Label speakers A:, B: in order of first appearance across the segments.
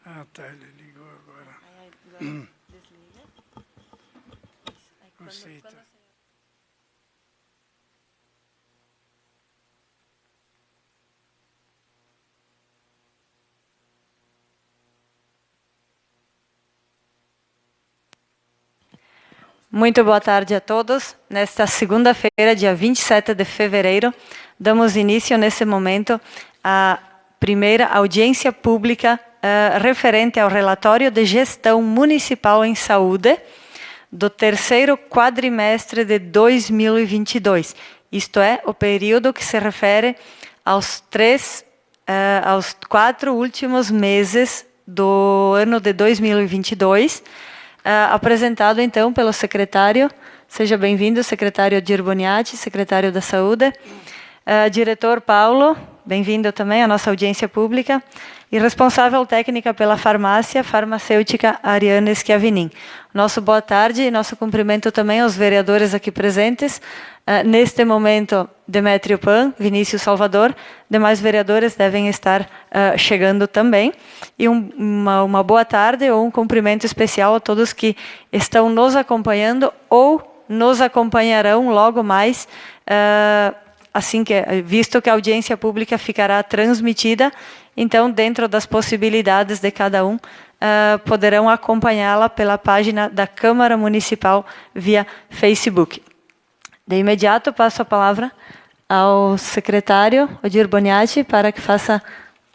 A: Ah, tá, ele ligou agora.
B: Aí agora desliga. Aí
A: Aceita.
B: Muito boa tarde a todos. Nesta segunda-feira, dia 27 de fevereiro, damos início nesse momento à primeira audiência pública referente ao relatório de gestão municipal em saúde do terceiro quadrimestre de 2022. Isto é, o período que se refere aos 4 últimos meses do ano de 2022, apresentado então pelo secretário. Seja bem-vindo, secretário Odir Boniati, secretário da Saúde. Diretor Paulo, bem-vindo também à nossa audiência pública. E responsável técnica pela farmácia, farmacêutica Ariane Schiavinin. Nosso boa tarde e nosso cumprimento também aos vereadores aqui presentes. Neste momento, Demétrio Pan, Vinícius Salvador, demais vereadores devem estar chegando também. E uma boa tarde ou um cumprimento especial a todos que estão nos acompanhando ou nos acompanharão logo mais, assim que, visto que a audiência pública ficará transmitida, então, dentro das possibilidades de cada um, poderão acompanhá-la pela página da Câmara Municipal via Facebook. De imediato, passo a palavra ao secretário Odir Boniati para que faça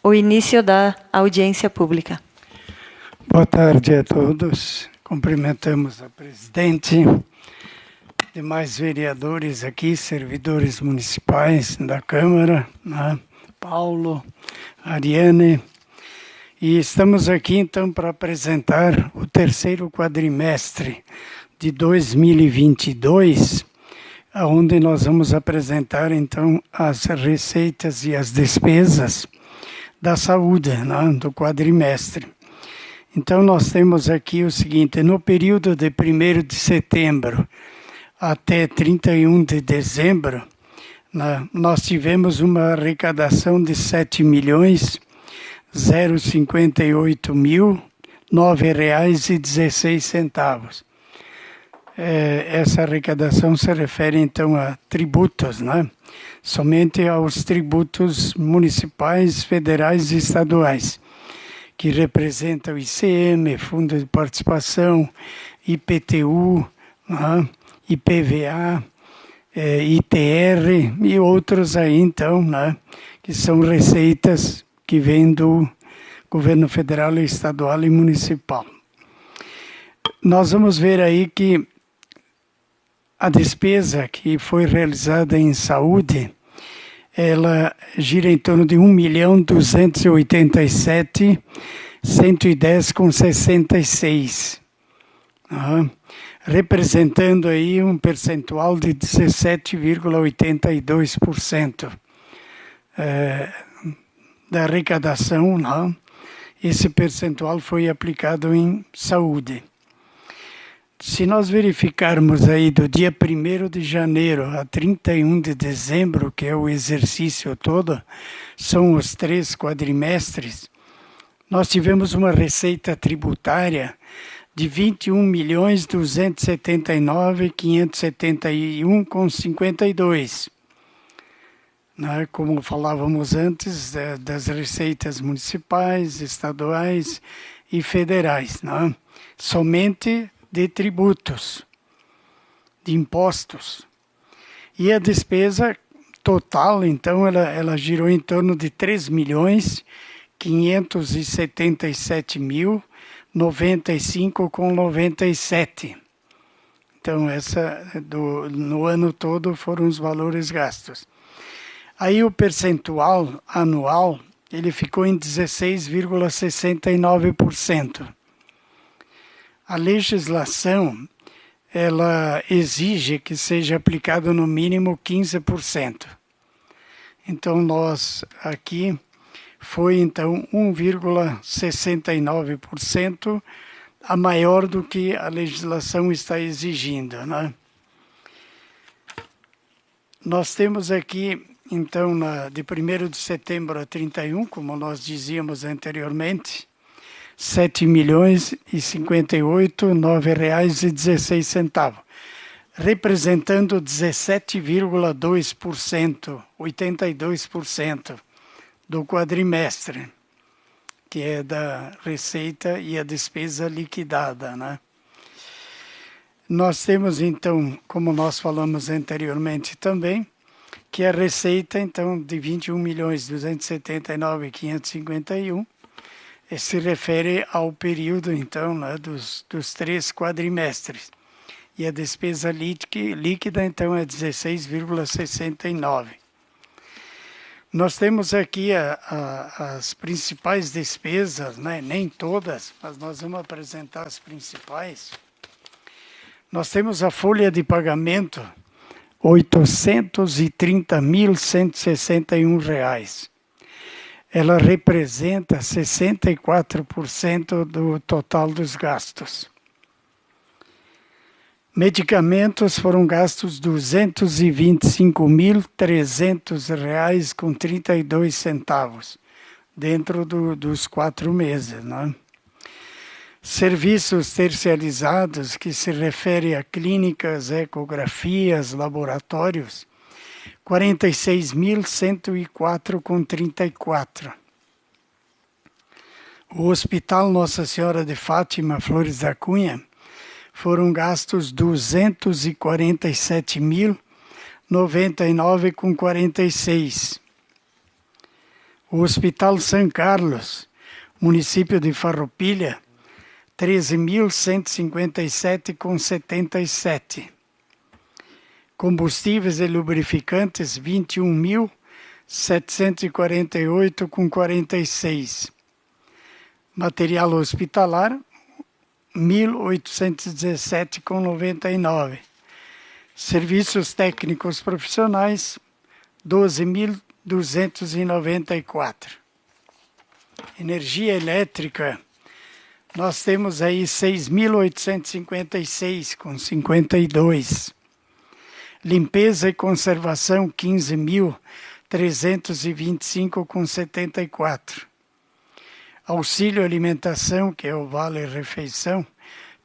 B: o início da audiência pública.
A: Boa tarde a todos. Cumprimentamos a presidente, demais vereadores aqui, servidores municipais da Câmara, né? Paulo, Ariane, e estamos aqui então para apresentar o terceiro quadrimestre de 2022, onde nós vamos apresentar então as receitas e as despesas da saúde, né, do quadrimestre. Então nós temos aqui o seguinte: no período de 1º de setembro até 31 de dezembro, nós tivemos uma arrecadação de 7.058.009,16. Essa arrecadação se refere então a tributos, né? Somente aos tributos municipais, federais e estaduais, que representam ICM, Fundo de Participação, IPTU, né? IPVA, ITR e outros aí, então, né, que são receitas que vêm do governo federal, estadual e municipal. Nós vamos ver aí que a despesa que foi realizada em saúde, ela gira em torno de 1.287.110,66. Representando aí um percentual de 17,82% da arrecadação, né? Esse percentual foi aplicado em saúde. Se nós verificarmos aí do dia 1º de janeiro a 31 de dezembro, que é o exercício todo, são os 3 quadrimestres, nós tivemos uma receita tributária de 21.279.571,52. Né? Como falávamos antes, das receitas municipais, estaduais e federais, né? Somente de tributos, de impostos. E a despesa total, então, ela girou em torno de 3.577.095,97. Então, no ano todo foram os valores gastos. Aí o percentual anual, ele ficou em 16,69%. A legislação, ela exige que seja aplicado no mínimo 15%. Então, nós aqui foi então 1,69%, a maior do que a legislação está exigindo, né? Nós temos aqui, então, de 1º de setembro a 31, como nós dizíamos anteriormente, R$7.058.916, representando 17,2%, 82% do quadrimestre, que é da receita e a despesa liquidada, né? Nós temos, então, como nós falamos anteriormente também, que a receita, então, de 21.279.551 se refere ao período, então, né, dos 3 quadrimestres. E a despesa líquida, então, é 16,69. Nós temos aqui as principais despesas, né? Nem todas, mas nós vamos apresentar as principais. Nós temos a folha de pagamento, R$ 830.161. Ela representa 64% do total dos gastos. Medicamentos foram gastos R$ 225.300,32 dentro dos 4 meses, né? Serviços terceirizados, que se refere a clínicas, ecografias, laboratórios, R$ 46.104,34. O Hospital Nossa Senhora de Fátima, Flores da Cunha, foram gastos R$ 247.099,46. O Hospital São Carlos, município de Farroupilha, R$ 13.157,77. Combustíveis e lubrificantes, R$ 21.748,46. Material hospitalar, R$ 1.817,99. Serviços técnicos profissionais, R$ 12.294. Energia elétrica, nós temos aí 6.856,52. Limpeza e conservação, 15.325,74. Auxílio alimentação, que é o Vale Refeição,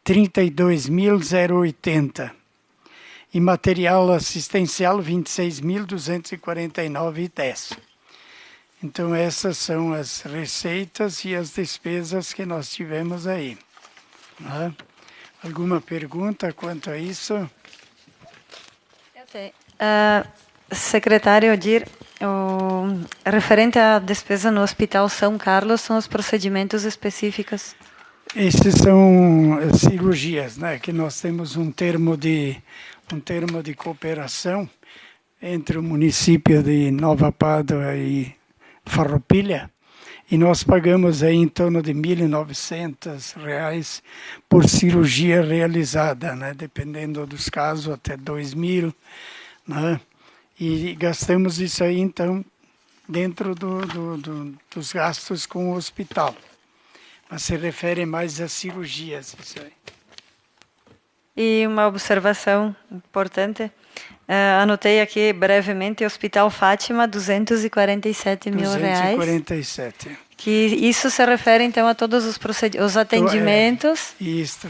A: 32.080. E material assistencial, 26.249,10. Então, essas são as receitas e as despesas que nós tivemos aí. Né? Alguma pergunta quanto a isso?
B: Eu tenho. Secretário Odir, referente à despesa no Hospital São Carlos, são os procedimentos específicos?
A: Esses são cirurgias, né? Que nós temos um termo de cooperação entre o município de Nova Pádua e Farroupilha, e nós pagamos aí em torno de R$ 1.900 por cirurgia realizada, né? Dependendo dos casos, até R$ 2.000, né? E gastamos isso aí, então, dentro dos gastos com o hospital. Mas se refere mais a cirurgias, isso aí.
B: E uma observação importante, anotei aqui brevemente, Hospital Fátima, R$ 247 mil.
A: 247.
B: Que isso se refere, então, a todos os atendimentos
A: isso,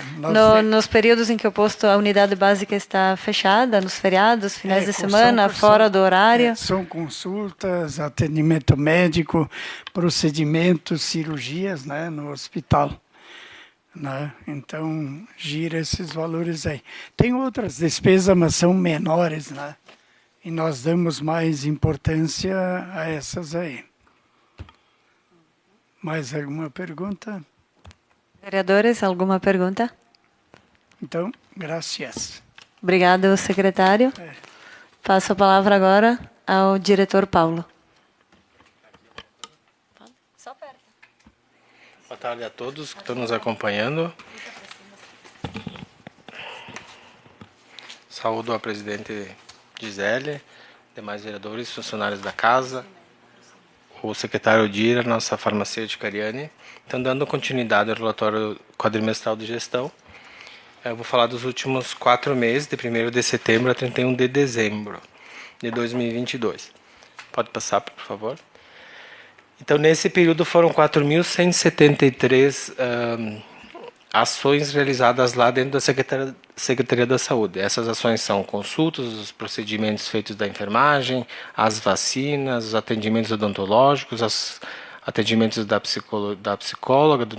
B: nos períodos em que a unidade básica está fechada, nos feriados, finais de semana, fora do horário.
A: São consultas, atendimento médico, procedimentos, cirurgias, né, no hospital. Né? Então, gira esses valores aí. Tem outras despesas, mas são menores, né? E nós damos mais importância a essas aí. Mais alguma pergunta?
B: Vereadores, alguma pergunta?
A: Então, graças.
B: Obrigado, secretário. Passo a palavra agora ao diretor Paulo.
C: Boa tarde a todos que estão nos acompanhando. Saúdo a presidente Gisele, demais vereadores, funcionários da casa, o secretário Odir, a nossa farmacêutica Ariane. Estão dando continuidade ao relatório quadrimestral de gestão. Eu vou falar dos últimos 4 meses, de 1º de setembro a 31 de dezembro de 2022. Pode passar, por favor. Então, nesse período foram 4.173 ações realizadas lá dentro da Secretaria da Saúde. Essas ações são consultas, os procedimentos feitos da enfermagem, as vacinas, os atendimentos odontológicos, os atendimentos da psicóloga, do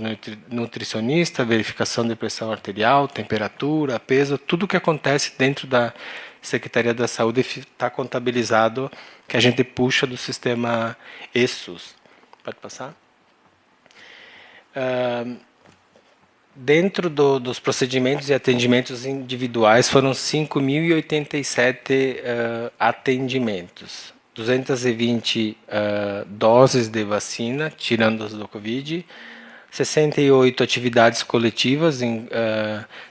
C: nutricionista, verificação de pressão arterial, temperatura, peso, tudo que acontece dentro da Secretaria da Saúde está contabilizado, que a gente puxa do sistema ESUS. Pode passar? Dentro dos procedimentos e atendimentos individuais foram 5.087 atendimentos, 220 doses de vacina, tirando as do Covid, 68 atividades coletivas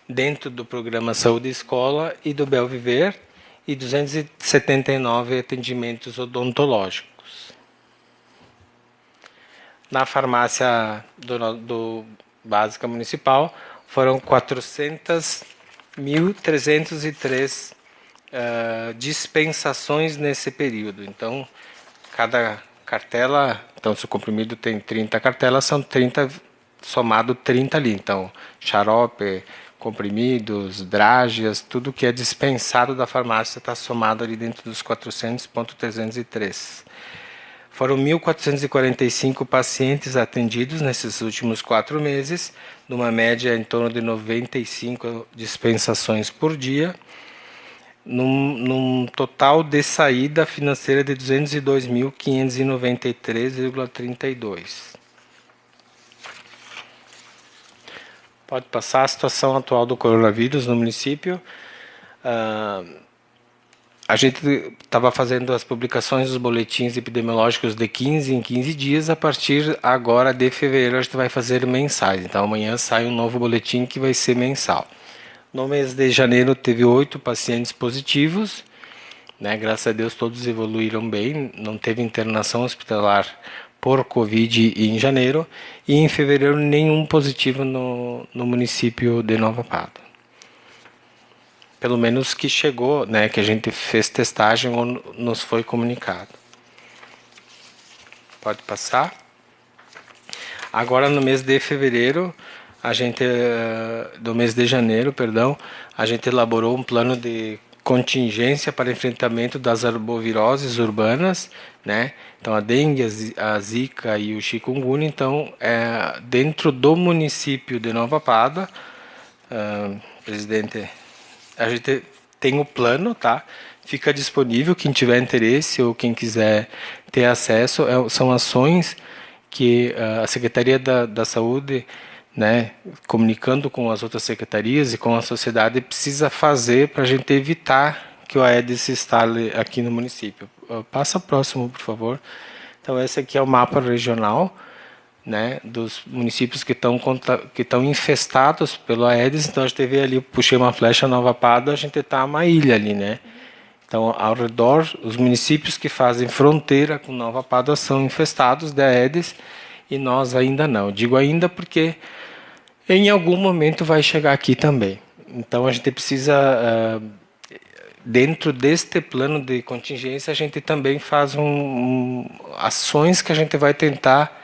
C: dentro do programa Saúde Escola e do Bel Viver, e 279 atendimentos odontológicos. Na farmácia do Básica Municipal, foram 400.303 dispensações nesse período. Então, cada cartela, então se o comprimido tem 30 cartelas, são 30, somado 30 ali. Então, xarope, comprimidos, drágeas, tudo que é dispensado da farmácia está somado ali dentro dos 400.303. Foram 1.445 pacientes atendidos nesses últimos 4 meses, numa média em torno de 95 dispensações por dia, num total de saída financeira de 202.593,32. Pode passar a situação atual do coronavírus no município. A gente estava fazendo as publicações dos boletins epidemiológicos de 15 em 15 dias. A partir agora de fevereiro a gente vai fazer mensais. Então amanhã sai um novo boletim que vai ser mensal. No mês de janeiro teve 8 pacientes positivos, né? Graças a Deus todos evoluíram bem, não teve internação hospitalar por Covid em janeiro, e em fevereiro nenhum positivo no município de Nova Pádua. Pelo menos que chegou, né, que a gente fez testagem ou nos foi comunicado. Pode passar. Agora no mês de fevereiro, do mês de janeiro, perdão, a gente elaborou um plano de contingência para enfrentamento das arboviroses urbanas, né? Então a dengue, a zika e o chikungunya. Então, dentro do município de Nova Pádua, presidente, a gente tem o plano, tá? Fica disponível, quem tiver interesse ou quem quiser ter acesso. São ações que a Secretaria da Saúde, né, comunicando com as outras secretarias e com a sociedade, precisa fazer para a gente evitar que o Aedes se instale aqui no município. Passa próximo, por favor. Então, esse aqui é o mapa regional, né, dos municípios que estão infestados pelo Aedes. Então, a gente vê ali, puxei uma flecha Nova Pádua, a gente está uma ilha ali, né? Então, ao redor, os municípios que fazem fronteira com Nova Pádua são infestados de Aedes e nós ainda não. Digo ainda porque em algum momento vai chegar aqui também. Então, a gente precisa, dentro deste plano de contingência, a gente também faz ações que a gente vai tentar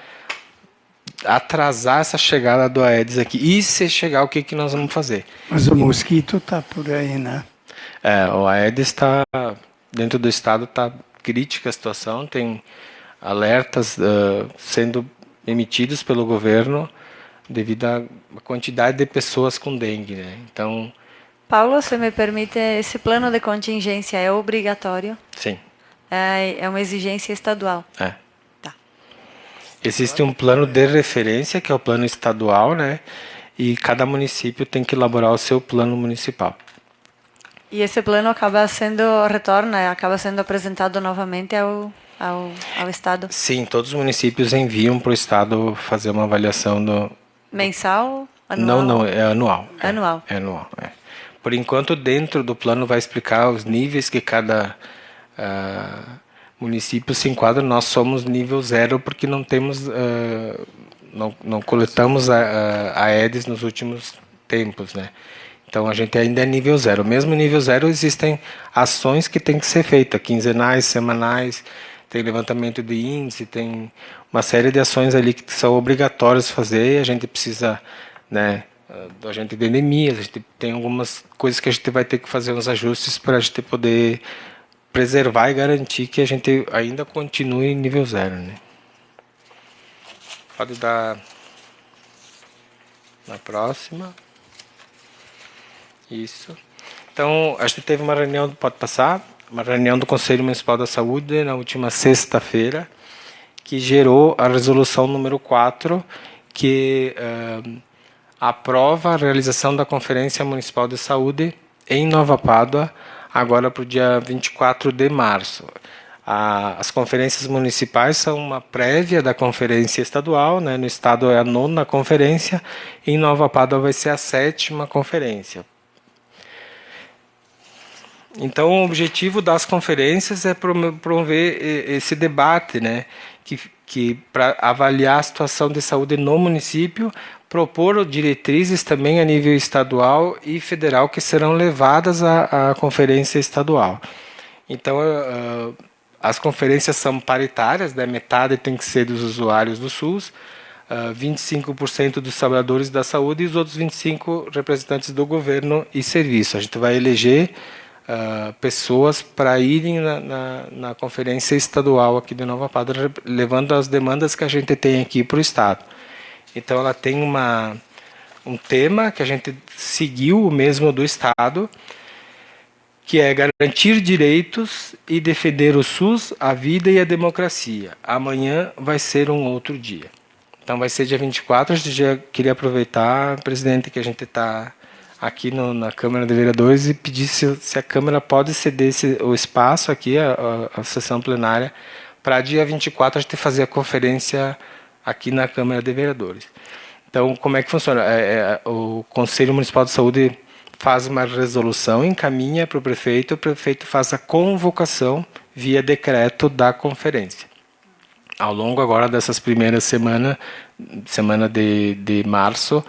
C: atrasar essa chegada do Aedes aqui. E se chegar, o que nós vamos fazer?
A: Mas o mosquito está por aí, né?
C: O Aedes está, dentro do estado, está crítica a situação, tem alertas sendo emitidos pelo governo devido à quantidade de pessoas com dengue, né? Então,
B: Paulo, se me permite, esse plano de contingência é obrigatório?
C: Sim.
B: É uma exigência estadual?
C: É.
B: Tá.
C: Existe um plano de referência, que é o plano estadual, né? E cada município tem que elaborar o seu plano municipal.
B: E esse plano acaba sendo apresentado novamente ao Estado?
C: Sim, todos os municípios enviam para o Estado fazer uma avaliação do...
B: Mensal? Anual?
C: Não, é anual.
B: Anual.
C: É anual, é. Por enquanto, dentro do plano vai explicar os níveis que cada município se enquadra. Nós somos nível 0 porque não temos, não coletamos a Aedes nos últimos tempos, né? Então a gente ainda é nível 0. Mesmo nível 0 existem ações que têm que ser feitas, quinzenais, semanais. tem levantamento de índice, tem uma série de ações ali que são obrigatórias de fazer, e a gente precisa, né, do agente de endemias, a gente tem algumas coisas que a gente vai ter que fazer uns ajustes para a gente poder preservar e garantir que a gente ainda continue em nível 0, né? Pode dar na próxima. Isso. Então, a gente teve uma reunião, pode passar, uma reunião do Conselho Municipal da Saúde na última sexta-feira, que gerou a resolução número 4, que aprova a realização da Conferência Municipal de Saúde em Nova Pádua, agora para o dia 24 de março. As conferências municipais são uma prévia da conferência estadual, né? No estado é a 9ª conferência, em Nova Pádua vai ser a 7ª conferência. Então, o objetivo das conferências é promover esse debate, né? Que para avaliar a situação de saúde no município, propor diretrizes também a nível estadual e federal que serão levadas à conferência estadual. Então, as conferências são paritárias, né? Metade tem que ser dos usuários do SUS, 25% dos trabalhadores da saúde e os outros 25% representantes do governo e serviço. A gente vai eleger pessoas para irem na conferência estadual aqui de Nova Pádua, levando as demandas que a gente tem aqui para o Estado. Então, ela tem um tema que a gente seguiu o mesmo do Estado, que é garantir direitos e defender o SUS, a vida e a democracia. Amanhã vai ser um outro dia. Então, vai ser dia 24. A gente já queria aproveitar, presidente, que a gente está aqui na Câmara de Vereadores e pedir se a Câmara pode ceder o espaço aqui, a sessão plenária, para dia 24 a gente fazer a conferência aqui na Câmara de Vereadores. Então, como é que funciona? O Conselho Municipal de Saúde faz uma resolução, encaminha para o prefeito faz a convocação via decreto da conferência. Ao longo agora dessas primeiras semana de março,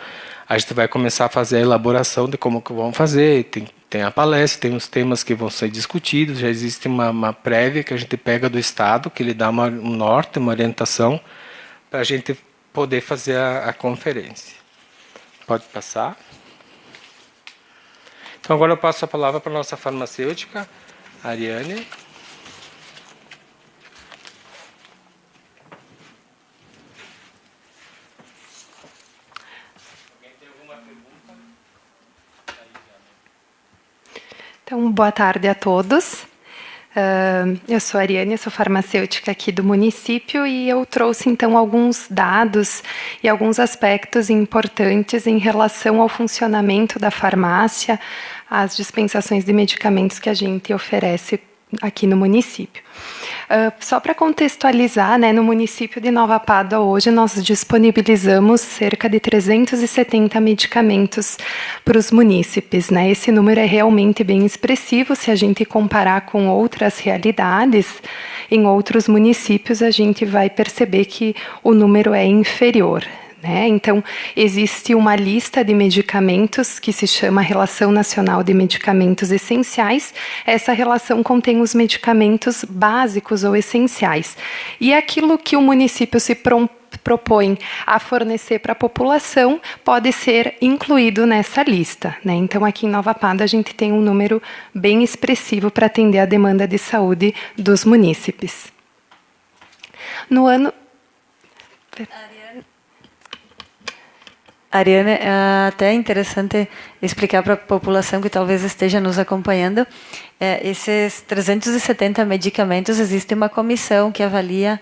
C: a gente vai começar a fazer a elaboração de como que vão fazer, tem a palestra, tem os temas que vão ser discutidos, já existe uma prévia que a gente pega do Estado, que ele dá um norte, uma orientação, para a gente poder fazer a conferência. Pode passar. Então, agora eu passo a palavra para a nossa farmacêutica, Ariane.
D: Então, boa tarde a todos. Eu sou a Ariane, sou farmacêutica aqui do município e eu trouxe, então, alguns dados e alguns aspectos importantes em relação ao funcionamento da farmácia, as dispensações de medicamentos que a gente oferece aqui no município. Só para contextualizar, né, no município de Nova Pádua, hoje nós disponibilizamos cerca de 370 medicamentos para os munícipes, né? Esse número é realmente bem expressivo se a gente comparar com outras realidades. Em outros municípios, a gente vai perceber que o número é inferior. Então, existe uma lista de medicamentos que se chama Relação Nacional de Medicamentos Essenciais. Essa relação contém os medicamentos básicos ou essenciais. E aquilo que o município se propõe a fornecer para a população pode ser incluído nessa lista. Então, aqui em Nova Pádua, a gente tem um número bem expressivo para atender a demanda de saúde dos munícipes. No ano...
B: Ariane, é até interessante explicar para a população que talvez esteja nos acompanhando. Esses 370 medicamentos, existe uma comissão que avalia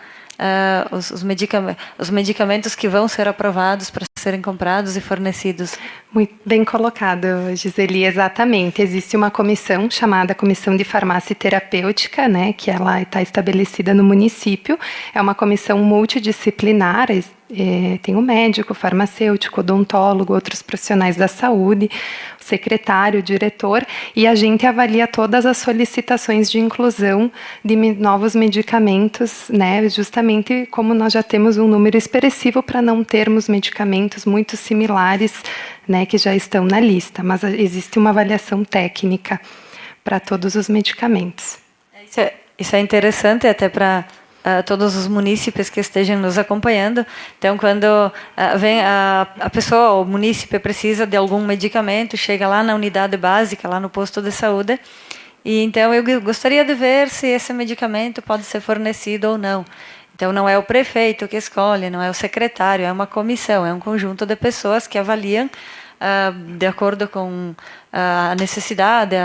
B: os medicamentos que vão ser aprovados para serem comprados e fornecidos.
D: Muito bem colocado, Giseli, exatamente. Existe uma comissão chamada Comissão de Farmácia Terapêutica, que ela está estabelecida no município. É uma comissão multidisciplinar, tem o médico, farmacêutico, odontólogo, outros profissionais da saúde, o secretário, o diretor, e a gente avalia todas as solicitações de inclusão de novos medicamentos, justamente como nós já temos um número expressivo para não termos medicamentos muito similares, que já estão na lista, mas existe uma avaliação técnica para todos os medicamentos.
B: Isso é interessante até para todos os munícipes que estejam nos acompanhando. Então, quando vem a pessoa, o munícipe precisa de algum medicamento, chega lá na unidade básica, lá no posto de saúde, e então eu gostaria de ver se esse medicamento pode ser fornecido ou não. Então, não é o prefeito que escolhe, não é o secretário, é uma comissão, é um conjunto de pessoas que avaliam de acordo com a necessidade,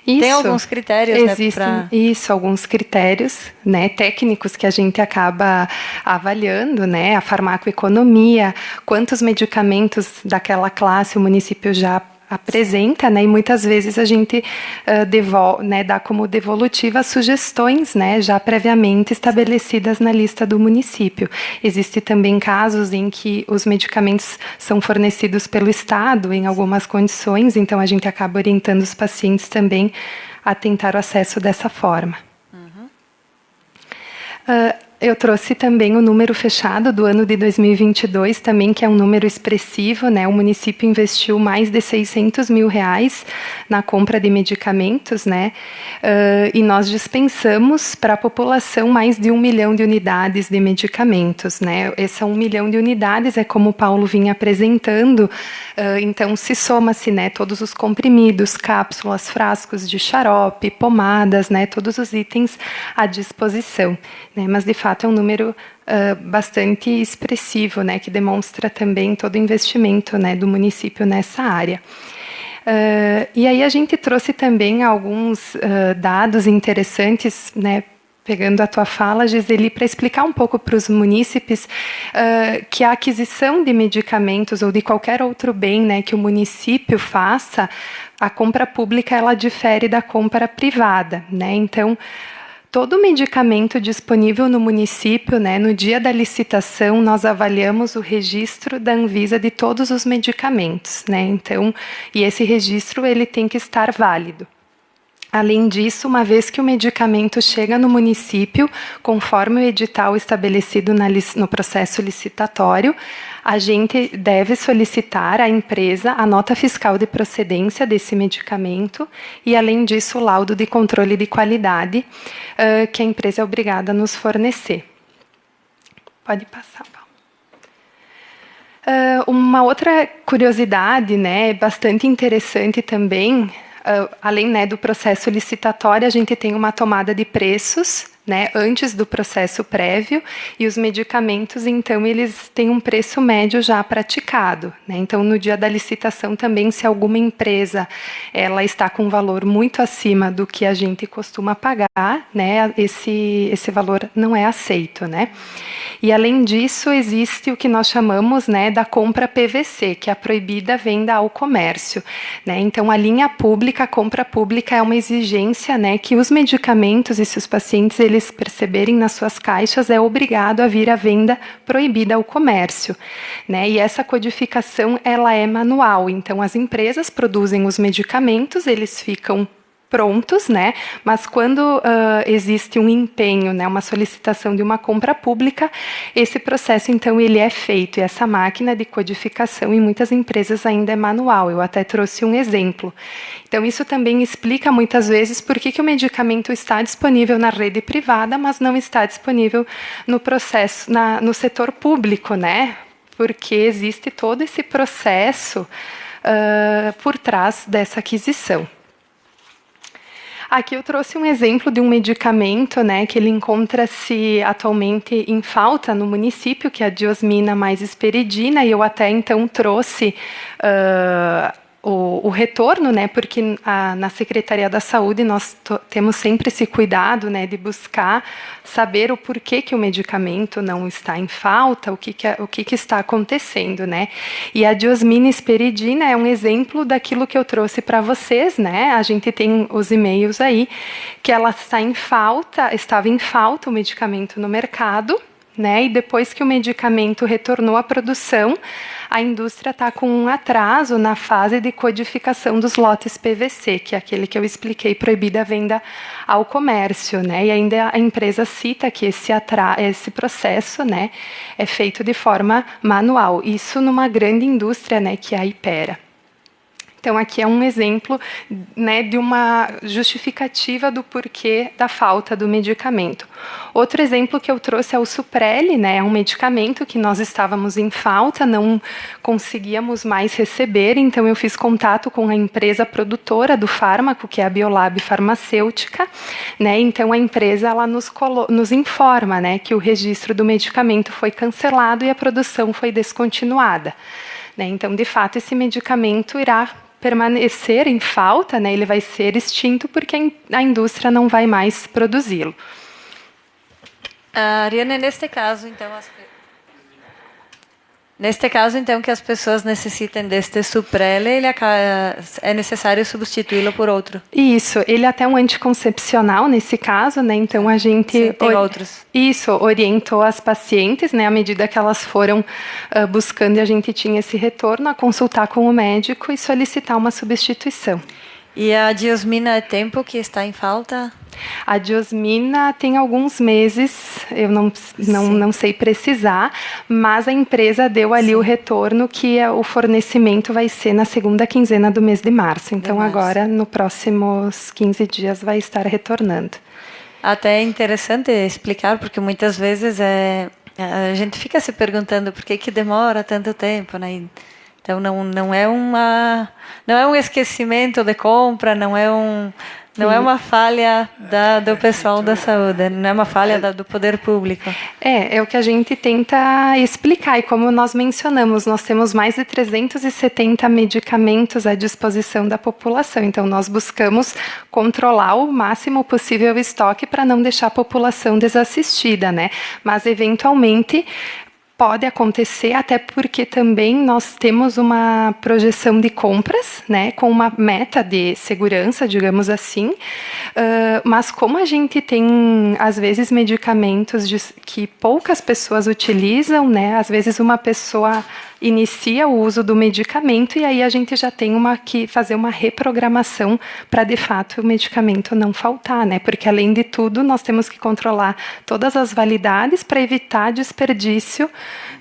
B: tem alguns critérios,
D: existem, né, alguns critérios, né, técnicos que a gente acaba avaliando, né, a farmacoeconomia, quantos medicamentos daquela classe o município já apresenta, né, e muitas vezes a gente dá como devolutiva sugestões, né, já previamente estabelecidas na lista do município. Existem também casos em que os medicamentos são fornecidos pelo Estado em algumas condições, então a gente acaba orientando os pacientes também a tentar o acesso dessa forma. Eu trouxe também o número fechado do ano de 2022, também, que é um número expressivo, né? O município investiu mais de R$600 mil na compra de medicamentos, né? E nós dispensamos para a população mais de 1 milhão de unidades de medicamentos, né? Esse 1 milhão de unidades é como o Paulo vinha apresentando, então se soma-se, né, todos os comprimidos, cápsulas, frascos de xarope, pomadas, né, todos os itens à disposição, né? Mas de fato é um número bastante expressivo, né, que demonstra também todo o investimento, né, do município nessa área. E aí a gente trouxe também alguns dados interessantes, né, pegando a tua fala, Giseli, para explicar um pouco para os munícipes que a aquisição de medicamentos ou de qualquer outro bem, né, que o município faça, a compra pública ela difere da compra privada, né? Então, todo medicamento disponível no município, né, no dia da licitação, nós avaliamos o registro da Anvisa de todos os medicamentos, né? Então, e esse registro ele tem que estar válido. Além disso, uma vez que o medicamento chega no município, conforme o edital estabelecido no processo licitatório, a gente deve solicitar à empresa a nota fiscal de procedência desse medicamento e, além disso, o laudo de controle de qualidade que a empresa é obrigada a nos fornecer. Pode passar, Paulo. Uma outra curiosidade, né, bastante interessante também, além, né, do processo licitatório, a gente tem uma tomada de preços, né, antes do processo prévio, e os medicamentos, então, eles têm um preço médio já praticado, né? Então, no dia da licitação também, se alguma empresa ela está com um valor muito acima do que a gente costuma pagar, né, esse valor não é aceito, né? E, além disso, existe o que nós chamamos, né, da compra PVC, que é a proibida venda ao comércio, né? Então, a linha pública, a compra pública é uma exigência, né, que os medicamentos, e se os pacientes eles perceberem nas suas caixas, é obrigado a vir a venda proibida ao comércio, né? E essa codificação ela é manual. Então, as empresas produzem os medicamentos, eles ficam prontos, né? Mas quando existe um empenho, né, uma solicitação de uma compra pública, esse processo, então, ele é feito. E essa máquina de codificação em muitas empresas ainda é manual. Eu até trouxe um exemplo. Então, isso também explica muitas vezes por que o medicamento está disponível na rede privada, mas não está disponível no processo, no setor público, né? Porque existe todo esse processo por trás dessa aquisição. Aqui eu trouxe um exemplo de um medicamento, né, que ele encontra-se atualmente em falta no município, que é a diosmina mais esperidina, e eu até então trouxe o retorno, né, porque na Secretaria da Saúde nós temos sempre esse cuidado, né, de buscar saber o porquê que o medicamento não está em falta, o que está acontecendo, né? E a diosmina esperidina é um exemplo daquilo que eu trouxe para vocês, né? A gente tem os e-mails aí que ela estava em falta o medicamento no mercado, né? E depois que o medicamento retornou à produção, a indústria está com um atraso na fase de codificação dos lotes PVC, que é aquele que eu expliquei, proibida a venda ao comércio, né? E ainda a empresa cita que esse processo, né, é feito de forma manual. Isso numa grande indústria, né, que é a Hypera. Então, aqui é um exemplo, né, de uma justificativa do porquê da falta do medicamento. Outro exemplo que eu trouxe é o Suprele, né, é um medicamento que nós estávamos em falta, não conseguíamos mais receber, então eu fiz contato com a empresa produtora do fármaco, que é a Biolab Farmacêutica, né, então a empresa ela nos informa, né, que o registro do medicamento foi cancelado e a produção foi descontinuada. Né, então, de fato, esse medicamento irá permanecer em falta, né, ele vai ser extinto porque a indústria não vai mais produzi-lo.
B: Ariane, neste caso, então, que as pessoas necessitem deste Suprele, é necessário substituí-lo por outro?
D: Isso, ele é até um anticoncepcional nesse caso, né? Então a gente
B: Sim, tem outros.
D: Isso, orientou as pacientes, né? À medida que elas foram buscando e a gente tinha esse retorno, a consultar com o médico e solicitar uma substituição.
B: E a diosmina é tempo que está em falta?
D: A diosmina tem alguns meses, eu não sei precisar, mas a empresa deu ali o retorno que o fornecimento vai ser na segunda quinzena do mês de março. Então, agora, nos próximos 15 dias, vai estar retornando.
B: Até é interessante explicar, porque muitas vezes a gente fica se perguntando por que demora tanto tempo, né? Então, não é um esquecimento de compra, não é uma falha do pessoal da saúde, não é uma falha do poder público.
D: É o que a gente tenta explicar. E como nós mencionamos, nós temos mais de 370 medicamentos à disposição da população. Então, nós buscamos controlar o máximo possível o estoque para não deixar a população desassistida, né? Mas, eventualmente, pode acontecer, até porque também nós temos uma projeção de compras, né, com uma meta de segurança, digamos assim, mas como a gente tem, às vezes, medicamentos que poucas pessoas utilizam, né, às vezes uma pessoa inicia o uso do medicamento e aí a gente já tem que fazer uma reprogramação para, de fato, o medicamento não faltar, né? Porque, além de tudo, nós temos que controlar todas as validades para evitar desperdício,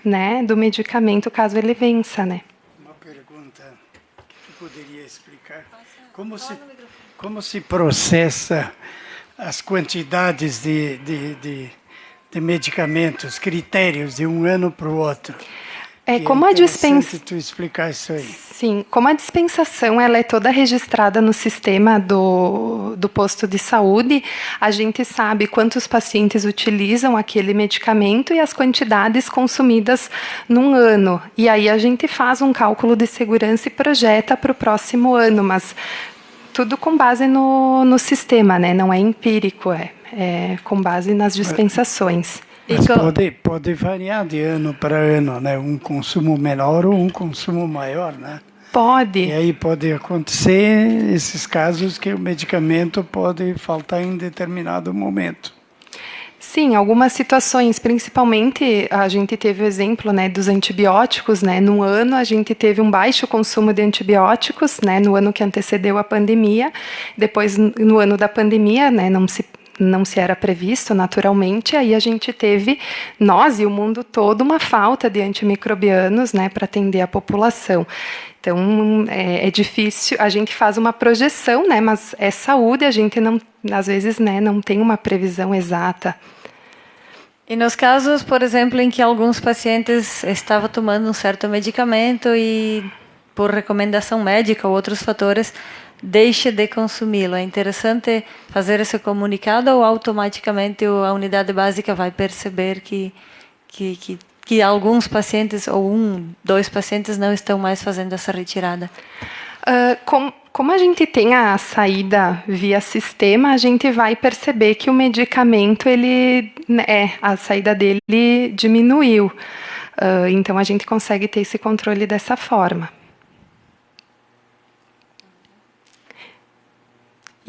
D: né, do medicamento caso ele vença, né?
A: Uma pergunta que poderia explicar. Como se processa as quantidades de medicamentos, critérios de um ano para o outro?
D: Como a dispensa.
A: Tu explicar isso aí.
D: Sim, como a dispensação ela é toda registrada no sistema do posto de saúde, a gente sabe quantos pacientes utilizam aquele medicamento e as quantidades consumidas num ano. E aí a gente faz um cálculo de segurança e projeta para o próximo ano, mas tudo com base no sistema, né? Não é empírico, é com base nas dispensações.
A: Mas pode variar de ano para ano, né? Um consumo menor ou um consumo maior, né?
D: Pode.
A: E aí pode acontecer esses casos que o medicamento pode faltar em determinado momento.
D: Sim, algumas situações, principalmente a gente teve o exemplo, né, dos antibióticos, né? No ano a gente teve um baixo consumo de antibióticos, né, no ano que antecedeu a pandemia. Depois, no ano da pandemia, né, não se era previsto naturalmente, aí a gente teve, nós e o mundo todo, uma falta de antimicrobianos, né, para atender a população. Então, é difícil, a gente faz uma projeção, né, mas é saúde, a gente não, às vezes, né, não tem uma previsão exata.
B: E nos casos, por exemplo, em que alguns pacientes estavam tomando um certo medicamento e, por recomendação médica ou outros fatores, deixe de consumi-lo. É interessante fazer esse comunicado ou automaticamente a unidade básica vai perceber que alguns pacientes ou dois pacientes não estão mais fazendo essa retirada?
D: Como a gente tem a saída via sistema, a gente vai perceber que o medicamento, a saída dele diminuiu. Então, a gente consegue ter esse controle dessa forma.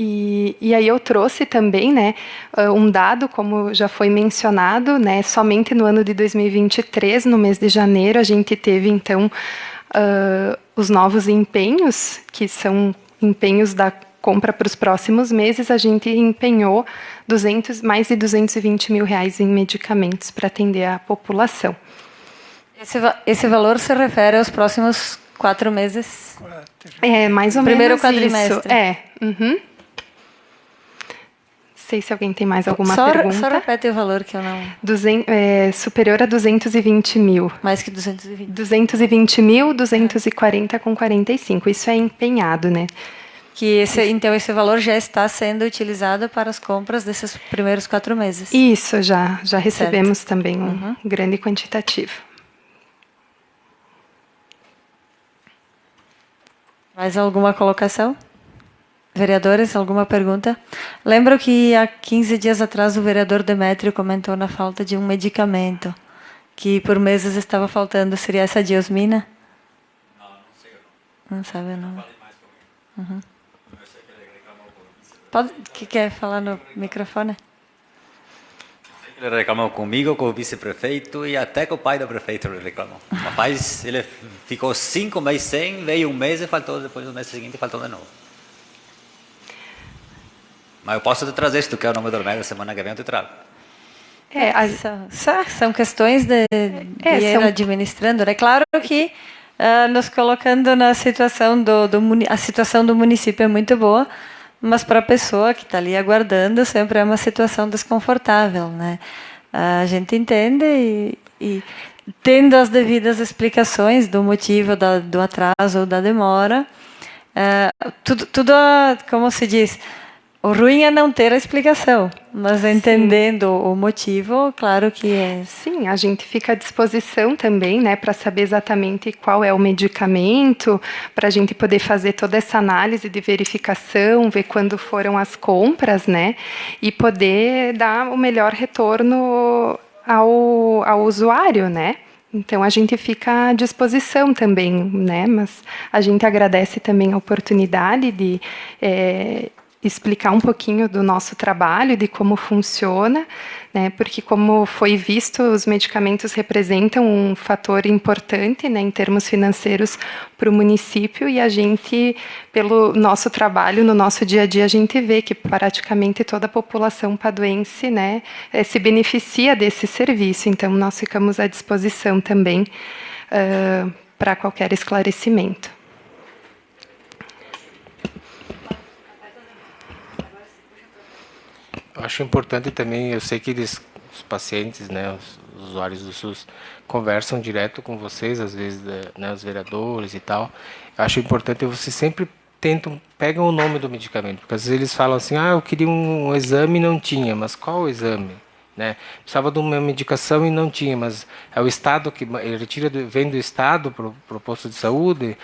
D: E aí eu trouxe também, né, um dado, como já foi mencionado, né, somente no ano de 2023, no mês de janeiro, a gente teve, então, os novos empenhos, que são empenhos da compra para os próximos meses, a gente empenhou mais de R$220 mil em medicamentos para atender a população.
B: Esse valor se refere aos próximos 4 meses.
D: É, mais ou
B: Primeiro
D: menos
B: quadrimestre.
D: isso. Uhum. Sei se alguém tem mais alguma
B: Só
D: pergunta.
B: repete o valor que eu não...
D: Superior a 220 mil.
B: Mais que 220.
D: 220 mil, 240,45. Isso é empenhado, né?
B: Então, esse valor já está sendo utilizado para as compras desses primeiros 4 meses.
D: Isso, já recebemos também um grande quantitativo.
B: Mais alguma colocação? Vereadores, alguma pergunta? Lembro que há 15 dias atrás o vereador Demétrio comentou na falta de um medicamento que por meses estava faltando. Seria essa diosmina?
E: Não sei.
B: Não sabe o nome. Pode, que quer falar no microfone?
E: Ele reclamou comigo, com o vice-prefeito e até com o pai do prefeito ele reclamou. Rapaz, ele ficou 5 meses sem, veio um mês e faltou, depois do mês seguinte faltou de novo. Mas eu posso te trazer, se tu quer o nome do remédio, semana que vem eu te trago.
B: São questões de ir administrando. É claro que nos colocando na situação a situação do município é muito boa, mas para a pessoa que está ali aguardando sempre é uma situação desconfortável, né? A gente entende e tendo as devidas explicações do motivo do atraso ou da demora, tudo, como se diz, o ruim é não ter a explicação, mas entendendo o motivo, claro que é.
D: Sim, a gente fica à disposição também, né, para saber exatamente qual é o medicamento, para a gente poder fazer toda essa análise de verificação, ver quando foram as compras, né, e poder dar o melhor retorno ao usuário, né. Então, a gente fica à disposição também, né, mas a gente agradece também a oportunidade de explicar um pouquinho do nosso trabalho, de como funciona, né, porque, como foi visto, os medicamentos representam um fator importante, né, em termos financeiros para o município, e a gente, pelo nosso trabalho, no nosso dia a dia, a gente vê que praticamente toda a população paduense, né, se beneficia desse serviço. Então, nós ficamos à disposição também para qualquer esclarecimento.
C: Eu acho importante também, eu sei que os pacientes, né, os usuários do SUS, conversam direto com vocês, às vezes, né, os vereadores e tal. Eu acho importante vocês sempre pegam o nome do medicamento, porque às vezes eles falam assim, eu queria um exame e não tinha, mas qual o exame? Né? Precisava de uma medicação e não tinha, mas é o Estado que ele vem do Estado para o posto de saúde,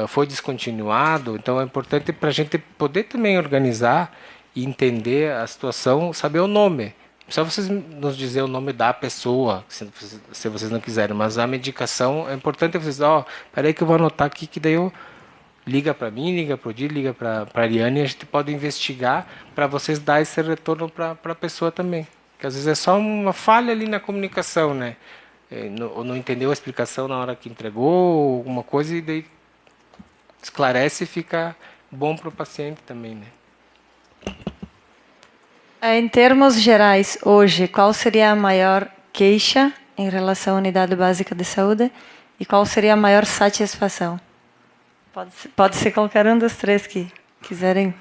C: foi descontinuado, então é importante para a gente poder também organizar e entender a situação, saber o nome. Só vocês nos dizer o nome da pessoa, se vocês não quiserem, mas a medicação é importante vocês, peraí que eu vou anotar aqui, que daí eu liga para mim, liga para o Dir, liga para a Ariane, e a gente pode investigar para vocês dar esse retorno para a pessoa também. Porque às vezes é só uma falha ali na comunicação, né? Não entendeu a explicação na hora que entregou, alguma coisa, e daí esclarece e fica bom para o paciente também, né?
B: Em termos gerais, hoje, qual seria a maior queixa em relação à unidade básica de saúde e qual seria a maior satisfação? Pode ser qualquer um dos três que quiserem.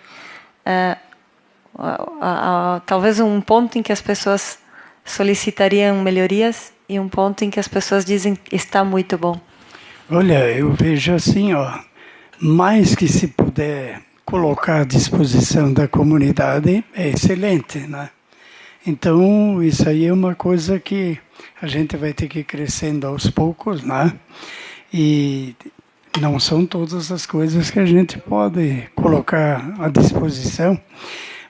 B: Talvez um ponto em que as pessoas solicitariam melhorias e um ponto em que as pessoas dizem está muito bom.
A: Olha, eu vejo assim, mais que se puder colocar à disposição da comunidade é excelente, né? Então, isso aí é uma coisa que a gente vai ter que ir crescendo aos poucos, né? E não são todas as coisas que a gente pode colocar à disposição,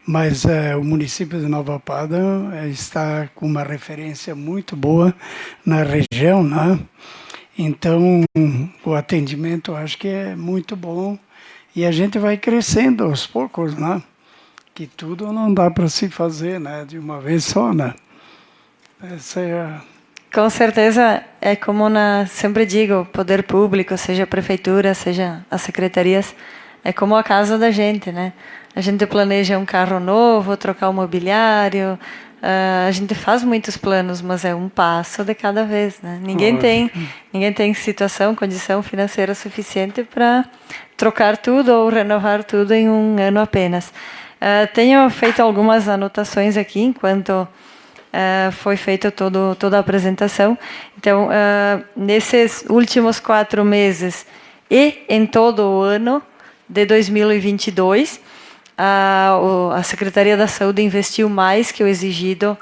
A: mas o município de Nova Padua está com uma referência muito boa na região, né? Então, o atendimento eu acho que é muito bom. E a gente vai crescendo aos poucos, né? Que tudo não dá para se fazer, né? De uma vez só, né? Essa é a...
B: Com certeza, é como sempre digo, o poder público, seja a prefeitura, seja as secretarias, é como a casa da gente, né? a gente planeja um carro novo, trocar o mobiliário. A gente faz muitos planos, mas é um passo de cada vez, né? Ninguém tem situação, condição financeira suficiente para trocar tudo ou renovar tudo em um ano apenas. Tenho feito algumas anotações aqui enquanto foi feita toda a apresentação. Então, nesses últimos 4 meses e em todo o ano de 2022, a Secretaria da Saúde investiu mais que o exigido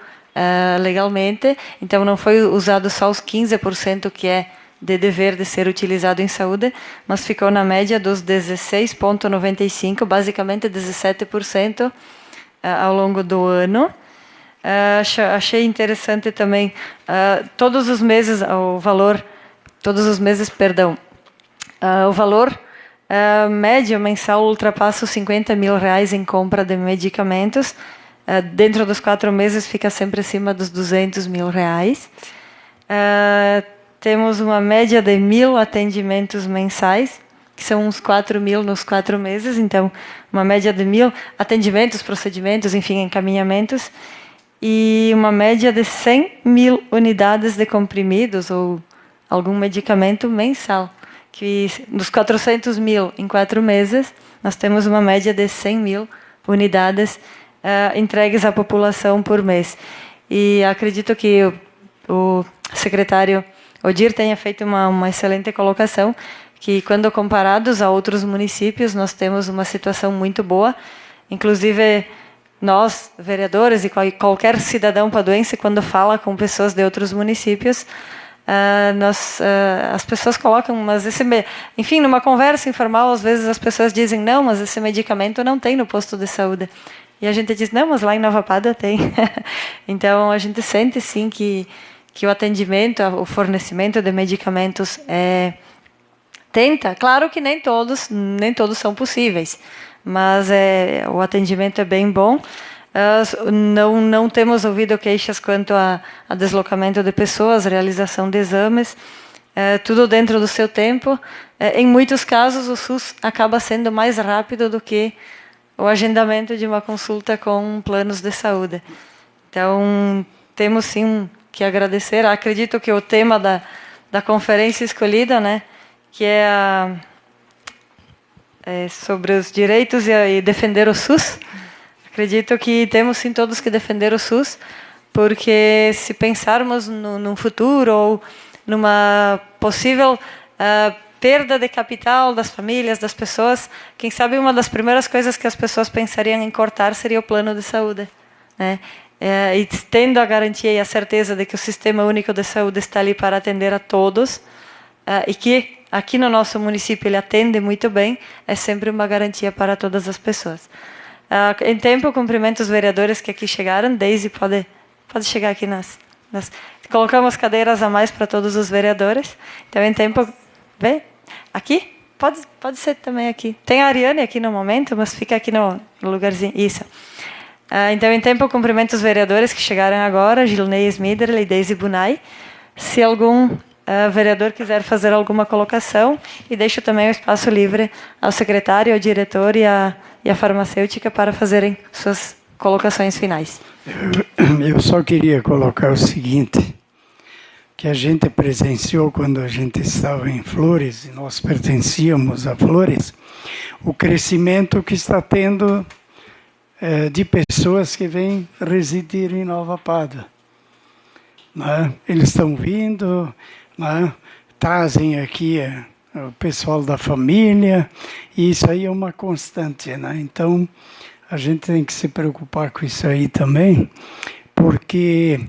B: legalmente. Então, não foi usado só os 15% que é de dever de ser utilizado em saúde, mas ficou na média dos 16,95%, basicamente 17% ao longo do ano. Achei interessante também todos os meses o valor médio mensal ultrapassa os R$50 mil em compra de medicamentos. Dentro dos 4 meses fica sempre acima dos R$200 mil. Temos uma média de 1.000 atendimentos mensais, que são uns 4.000 nos 4 meses. Então, uma média de 1.000 atendimentos, procedimentos, enfim, encaminhamentos. E uma média de 100.000 unidades de comprimidos ou algum medicamento mensal. Que nos 400 mil em 4 meses, nós temos uma média de 100.000 unidades entregues à população por mês. E acredito que o secretário Odir tenha feito uma excelente colocação, que quando comparados a outros municípios, nós temos uma situação muito boa. Inclusive, nós, vereadores e qualquer cidadão paduense, quando fala com pessoas de outros municípios, as pessoas colocam, mas enfim, numa conversa informal, às vezes as pessoas dizem, não, mas esse medicamento não tem no posto de saúde. E a gente diz, não, mas lá em Nova Pádua tem. Então, a gente sente, sim, que o atendimento, o fornecimento de medicamentos tenta. Claro que nem todos são possíveis, mas o atendimento é bem bom. Não temos ouvido queixas quanto a deslocamento de pessoas, realização de exames, tudo dentro do seu tempo. Em muitos casos, o SUS acaba sendo mais rápido do que o agendamento de uma consulta com planos de saúde. Então, temos sim que agradecer. Acredito que o tema da conferência escolhida, né, que é sobre os direitos e defender o SUS. Acredito que temos sim todos que defender o SUS, porque se pensarmos num futuro ou numa possível perda de capital das famílias, das pessoas, quem sabe uma das primeiras coisas que as pessoas pensariam em cortar seria o plano de saúde, né? E tendo a garantia e a certeza de que o Sistema Único de Saúde está ali para atender a todos, e que aqui no nosso município ele atende muito bem, é sempre uma garantia para todas as pessoas. Em tempo, cumprimento os vereadores que aqui chegaram. Daisy pode chegar aqui colocamos cadeiras a mais para todos os vereadores. Então, em tempo, vê aqui, pode ser também aqui. Tem a Ariane aqui no momento, mas fica aqui no lugarzinho. Isso. Então, em tempo, cumprimento os vereadores que chegaram agora, Gilney Smiderle e Daisy Bunay. Se algum vereador quiser fazer alguma colocação, e deixo também o espaço livre ao secretário, ao diretor e à farmacêutica para fazerem suas colocações finais.
A: Eu só queria colocar o seguinte, que a gente presenciou quando a gente estava em Flores, e nós pertencíamos a Flores, o crescimento que está tendo de pessoas que vêm residir em Nova Pádua. Né? Eles estão vindo, né? Trazem aqui o pessoal da família, e isso aí é uma constante, né? Então, a gente tem que se preocupar com isso aí também, porque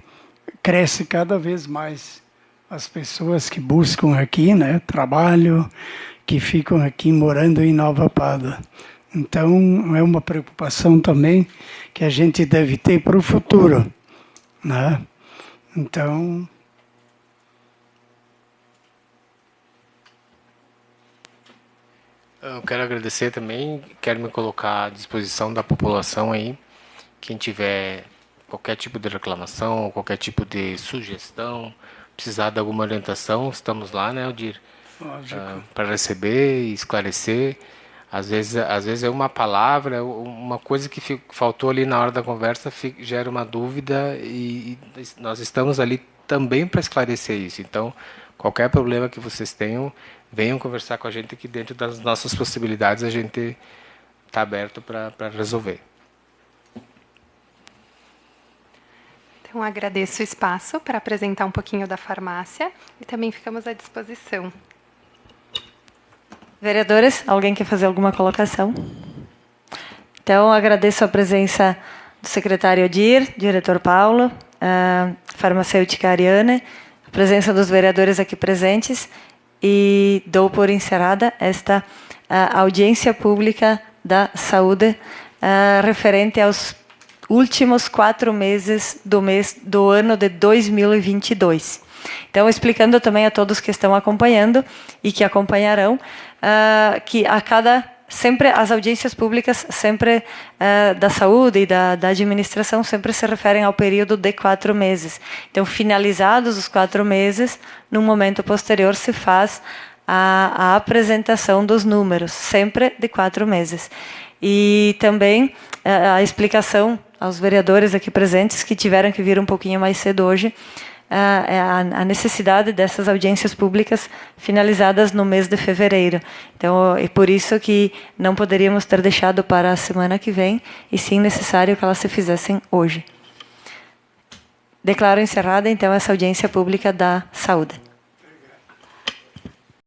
A: cresce cada vez mais as pessoas que buscam aqui, né, trabalho, que ficam aqui morando em Nova Pádua. Então, é uma preocupação também que a gente deve ter para o futuro, né? Então,
C: eu quero agradecer também, quero me colocar à disposição da população aí, quem tiver qualquer tipo de reclamação, qualquer tipo de sugestão, precisar de alguma orientação, estamos lá, né, Odir? Para receber e esclarecer. Às vezes é uma palavra, uma coisa que faltou ali na hora da conversa gera uma dúvida e nós estamos ali também para esclarecer isso. Então, qualquer problema que vocês tenham, venham conversar com a gente, que dentro das nossas possibilidades a gente está aberto para resolver.
D: Então, agradeço o espaço para apresentar um pouquinho da farmácia e também ficamos à disposição.
B: Vereadores, alguém quer fazer alguma colocação? Então, agradeço a presença do secretário Odir, diretor Paulo, a farmacêutica Ariane, a presença dos vereadores aqui presentes e dou por encerrada esta audiência pública da saúde referente aos últimos 4 meses do ano de 2022. Então, explicando também a todos que estão acompanhando e que acompanharão, que sempre as audiências públicas sempre da saúde e da administração sempre se referem ao período de 4 meses. Então, finalizados os 4 meses, no momento posterior se faz a apresentação dos números, sempre de 4 meses. E também a explicação aos vereadores aqui presentes que tiveram que vir um pouquinho mais cedo hoje, a necessidade dessas audiências públicas finalizadas no mês de fevereiro. Então, é por isso que não poderíamos ter deixado para a semana que vem, e sim necessário que elas se fizessem hoje. Declaro encerrada, então, essa audiência pública da saúde.